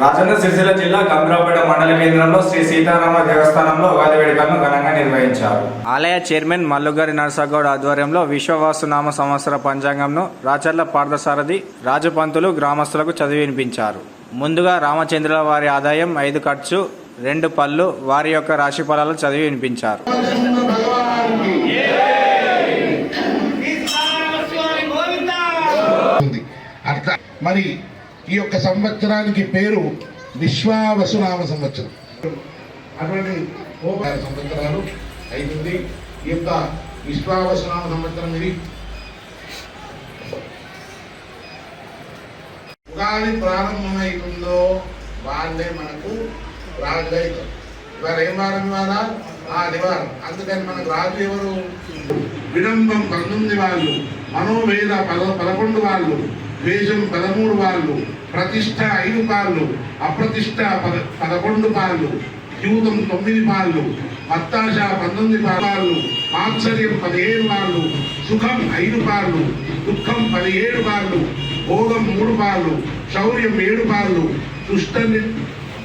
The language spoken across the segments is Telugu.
రాజన్న సిరిసిల్ల జిల్లా గంభీరావుపేట మండల కేంద్రంలో శ్రీ సీతారామ దేవస్థానంలో ఉగాది వేడుకలను ఘనంగా నిర్వహించారు. ఆలయ చైర్మన్ మల్లుగారి నరసగౌడ్ ఆధ్వర్యంలో విశ్వవాసునామ సంవత్సర పంచాంగంను రాచర్ల పార్థసారథి రాజపంతులు గ్రామస్తులకు చదివి వినిపించారు. ముందుగా రామచంద్రుల వారి ఆదాయం 5 ఖర్చు 2 పళ్ళు వారి యొక్క రాశి ఫలాలు చదివి వినిపించారు. మరి ఈ యొక్క సంవత్సరానికి పేరు విశ్వావసునామ సంవత్సరం. అటువంటి సంవత్సరాలు అవుతుంది. ఈ యొక్క విశ్వావసునామ సంవత్సరం ఇది ఉగాది ప్రారంభమవుతుందో వాళ్ళే మనకు రాజు అవుతారు. ఇవాళ ఏం వారం ఇవాళ ఆదివారం. అందుకని మనకు రాజు ఎవరు? విడంబం 19 వాళ్ళు, మనోవేద 11 వాళ్ళు, ద్వేషం 13 వాళ్ళు, ప్రతిష్ట 5 పాళ్ళు, అప్రతిష్ట 11 పాళ్ళు, జీవితం 9 పాళ్ళు, మత్తాశ 19 పాళ్ళు, మాత్సర్యం 17 పాళ్ళు, సుఖం 5 పాళ్ళు, దుఃఖం 17 పాళ్ళు, భోగం 3 పాళ్ళు, శౌర్యం 7 పాళ్ళు,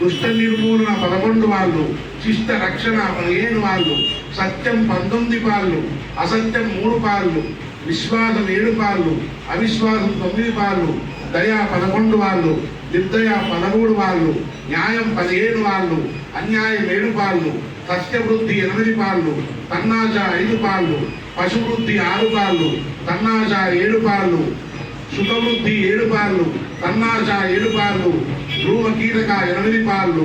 దుష్ట నిర్మూలన 11 వాళ్ళు, శిష్ట రక్షణ 15 వాళ్ళు, సత్యం 19 పాళ్ళు, అసత్యం 3 పాళ్ళు, విశ్వాసం 7 పాళ్ళు, అవిశ్వాసం 9 పాళ్ళు, దయ 11 వాళ్ళు, నిర్దయ 13 వాళ్ళు, న్యాయం 17 వాళ్ళు, అన్యాయం 7 పాళ్ళు, సత్యవృద్ధి 8 పాళ్ళు, తన్నాశ 5 పాళ్ళు, పశువృద్ధి 6 పాళ్ళు, తన్నాశ 7 పాళ్ళు, సుఖవృద్ధి 7 పాళ్ళు, తన్నాశ 7 పాళ్ళు, ధ్రువ కీలక 8 పాళ్ళు.